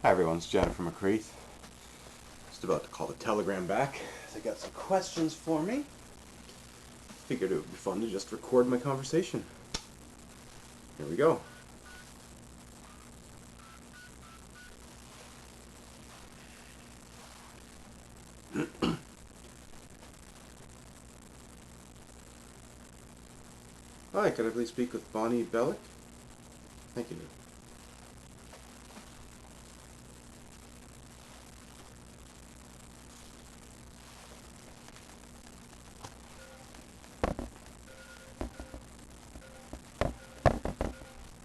Hi everyone, it's Jennifer McCreath. Just about to call the telegram back. They got some questions for me. Figured it would be fun to just record my conversation. Here we go. Hi, could I please speak with Bonnie Bellick? Thank you.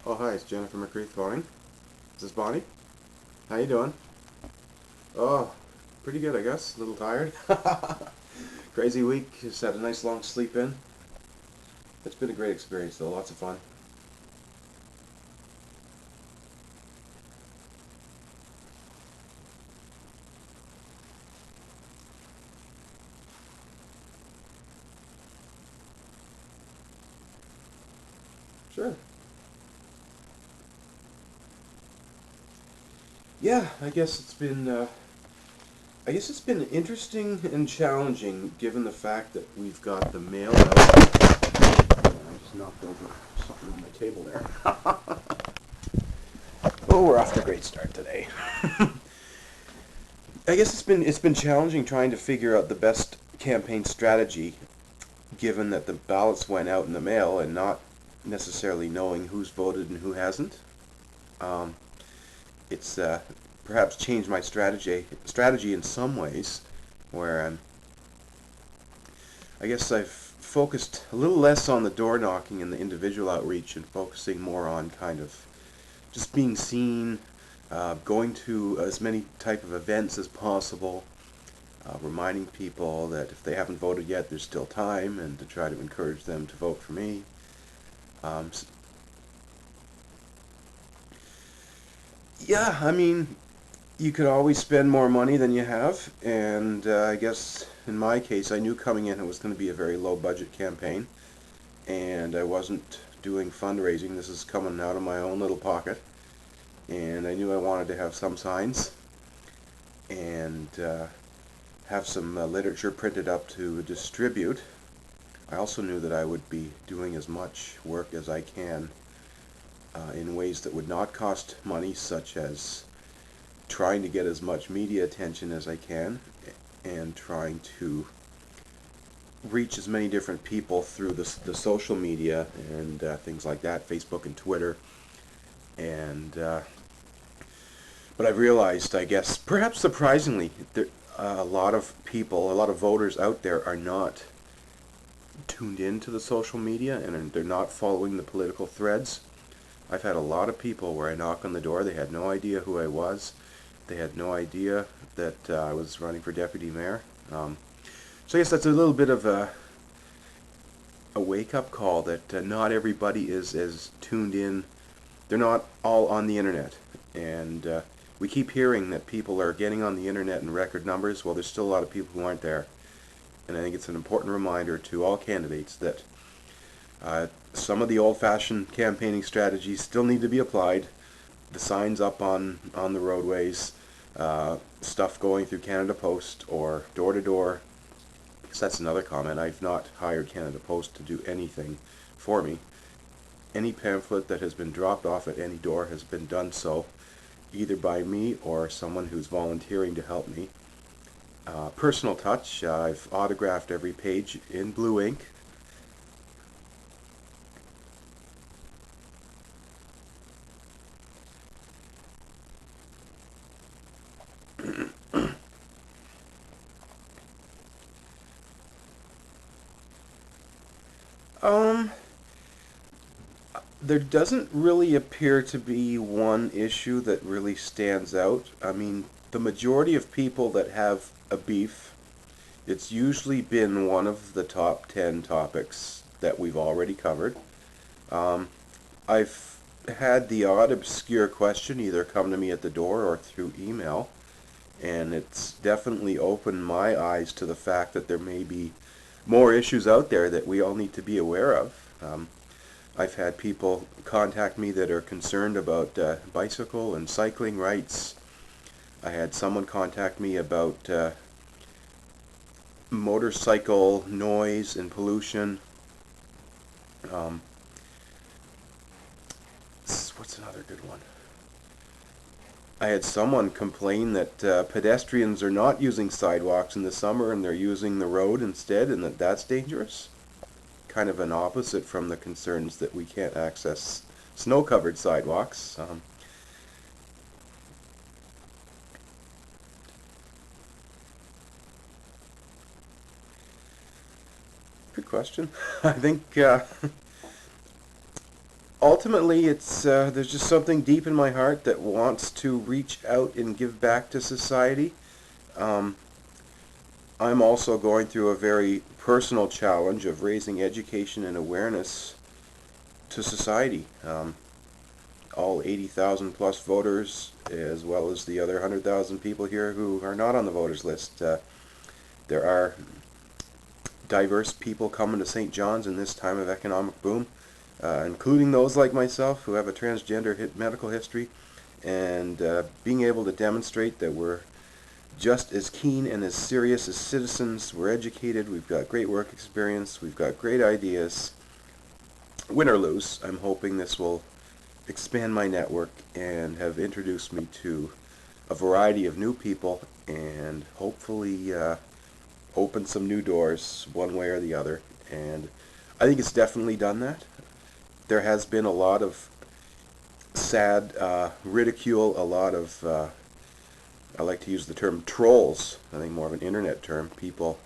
Oh, hi, it's Jennifer McCreath calling. Is this Bonnie? How you doing? Oh, pretty good, I guess. A little tired. Crazy week. Just had a nice long sleep in. It's been a great experience, though. Lots of fun. Sure. Yeah, I guess it's been interesting and challenging given the fact that we've got the mail out. I just knocked over something on my table there. Oh, we're off to a great start today. I guess it's been challenging trying to figure out the best campaign strategy given that the ballots went out in the mail and not necessarily knowing who's voted and who hasn't. Um, it's perhaps changed my strategy in some ways, where I guess I've focused a little less on the door knocking and the individual outreach and focusing more on kind of just being seen, going to as many type of events as possible, reminding people that if they haven't voted yet, there's still time, and to try to encourage them to vote for me. Um, yeah, I mean, you could always spend more money than you have, and I guess in my case, I knew coming in it was going to be a very low budget campaign, and I wasn't doing fundraising. This is coming out of my own little pocket, and I knew I wanted to have some signs and have some literature printed up to distribute. I also knew that I would be doing as much work as I can in ways that would not cost money, such as trying to get as much media attention as I can and trying to reach as many different people through the social media and things like that, Facebook and Twitter. And but I've realized, I guess, perhaps surprisingly, there, a lot of people, a lot of voters out there are not tuned into the social media and they're not following the political threads. I've had a lot of people where I knock on the door, they had no idea who I was. They had no idea that I was running for deputy mayor. So I guess that's a little bit of a wake-up call that not everybody is as tuned in. They're not all on the internet. And we keep hearing that people are getting on the internet in record numbers. Well, there's still a lot of people who aren't there. And I think it's an important reminder to all candidates that some of the old-fashioned campaigning strategies still need to be applied. The signs up on the roadways, stuff going through Canada Post or door-to-door. Because that's another comment. I've not hired Canada Post to do anything for me. Any pamphlet that has been dropped off at any door has been done so either by me or someone who's volunteering to help me. Personal touch. I've autographed every page in blue ink. Um, there doesn't really appear to be one issue that really stands out. I mean, the majority of people that have a beef, it's usually been one of the top 10 topics that we've already covered. Um, I've had the odd obscure question either come to me at the door or through email, and it's definitely opened my eyes to the fact that there may be more issues out there that we all need to be aware of. I've had people contact me that are concerned about bicycle and cycling rights, I had someone contact me about motorcycle noise and pollution. Um, what's another good one? I had someone complain that pedestrians are not using sidewalks in the summer and they're using the road instead, and that that's dangerous. Kind of an opposite from the concerns that we can't access snow-covered sidewalks. Good question. I think ultimately it's there's just something deep in my heart that wants to reach out and give back to society. Um, I'm also going through a very personal challenge of raising education and awareness to society. All 80,000 plus voters, as well as the other 100,000 people here who are not on the voters list. There are diverse people coming to St. John's in this time of economic boom, including those like myself who have a transgender medical history, and being able to demonstrate that we're just as keen and as serious as citizens. We're educated, we've got great work experience, we've got great ideas. Win or lose, I'm hoping this will expand my network and have introduced me to a variety of new people, and hopefully open some new doors one way or the other. And I think it's definitely done that. There has been a lot of sad ridicule, a lot of I like to use the term trolls. I think more of an internet term. People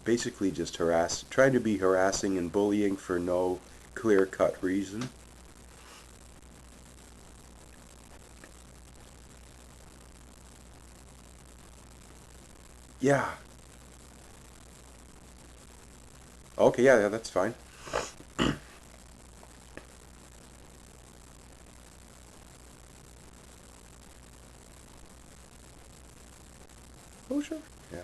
basically just trying to be harassing and bullying for no clear-cut reason. Yeah. Okay, yeah, that's fine. Oh, sure. Yeah.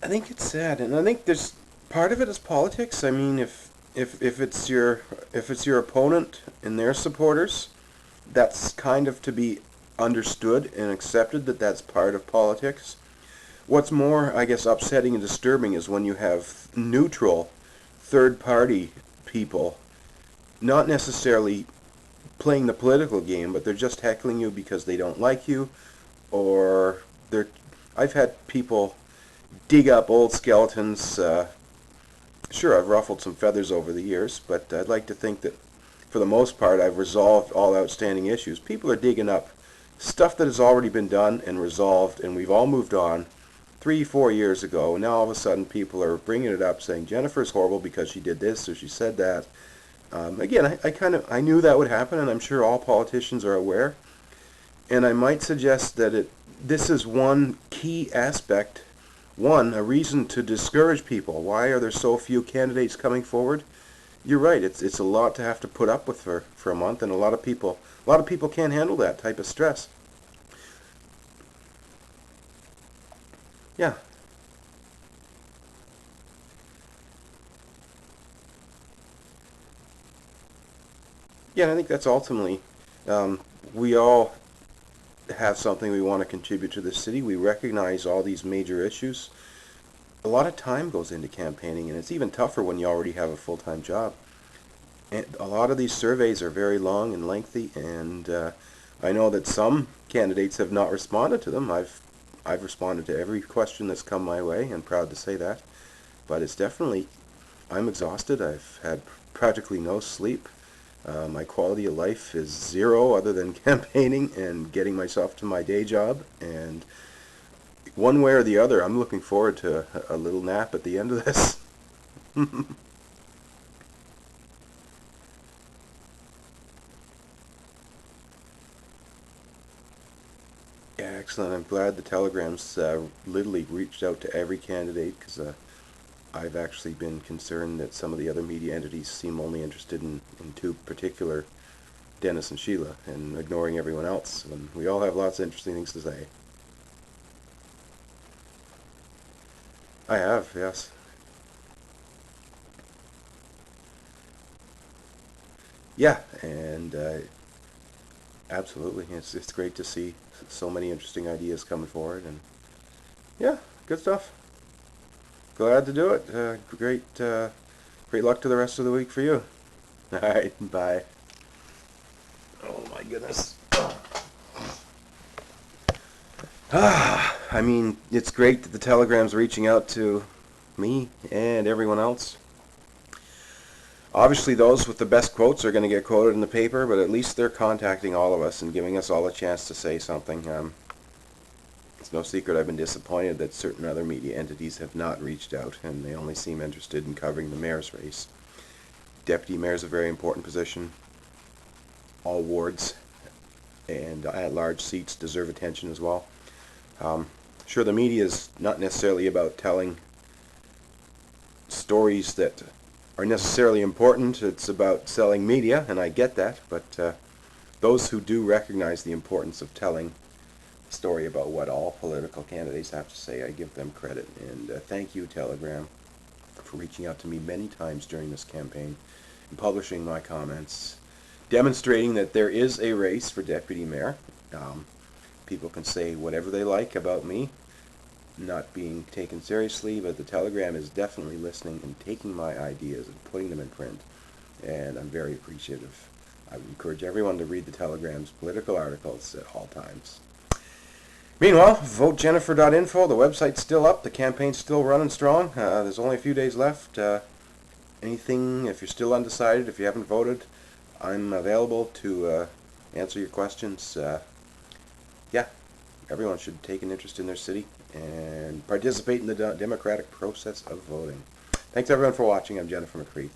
I think it's sad, and I think there's part of it is politics. I mean, if it's your opponent and their supporters, that's kind of to be understood and accepted that that's part of politics. What's more, I guess, upsetting and disturbing is when you have neutral, third-party people, not necessarily playing the political game, but they're just heckling you because they don't like you, or they're. I've had people dig up old skeletons. Sure, I've ruffled some feathers over the years, but I'd like to think that for the most part I've resolved all outstanding issues. People are digging up stuff that has already been done and resolved, and we've all moved on 3, 4 years ago. And now all of a sudden people are bringing it up saying Jennifer's horrible because she did this or she said that. Again, I knew that would happen, and I'm sure all politicians are aware. And I might suggest that this is one key aspect, a reason to discourage people. Why are there so few candidates coming forward? You're right. It's a lot to have to put up with for a month, and a lot of people can't handle that type of stress. Yeah, yeah. And I think that's ultimately we all have something we want to contribute to the city. We recognize all these major issues. A lot of time goes into campaigning, and it's even tougher when you already have a full-time job. And a lot of these surveys are very long and lengthy, and I know that some candidates have not responded to them. I've responded to every question that's come my way, and proud to say that. But it's definitely, I'm exhausted. I've had practically no sleep. My quality of life is zero other than campaigning and getting myself to my day job. And one way or the other, I'm looking forward to a little nap at the end of this. Yeah, excellent. I'm glad the telegrams literally reached out to every candidate, because I've actually been concerned that some of the other media entities seem only interested in two particular, Dennis and Sheila, and ignoring everyone else when we all have lots of interesting things to say. I have, yes. yeah, and absolutely, it's great to see so many interesting ideas coming forward, and yeah, good stuff. Glad to do it. Great luck to the rest of the week for you. All right, bye. Oh my goodness. I mean, it's great that the Telegram's reaching out to me and everyone else. Obviously, those with the best quotes are going to get quoted in the paper, but at least they're contacting all of us and giving us all a chance to say something. It's no secret I've been disappointed that certain other media entities have not reached out, and they only seem interested in covering the mayor's race. Deputy mayor is a very important position. All wards and at-large seats deserve attention as well. Um, sure, the media is not necessarily about telling stories that are necessarily important. It's about selling media, and I get that, but those who do recognize the importance of telling a story about what all political candidates have to say, I give them credit. And thank you, Telegram, for reaching out to me many times during this campaign and publishing my comments, demonstrating that there is a race for deputy mayor. People can say whatever they like about me not being taken seriously, but the Telegram is definitely listening and taking my ideas and putting them in print, and I'm very appreciative. I would encourage everyone to read the Telegram's political articles at all times. Meanwhile, votejennifer.info, the website's still up, the campaign's still running strong. There's only a few days left. Anything, if you're still undecided, if you haven't voted, I'm available to answer your questions. Yeah, everyone should take an interest in their city and participate in the democratic process of voting. Thanks everyone for watching. I'm Jennifer McCreath.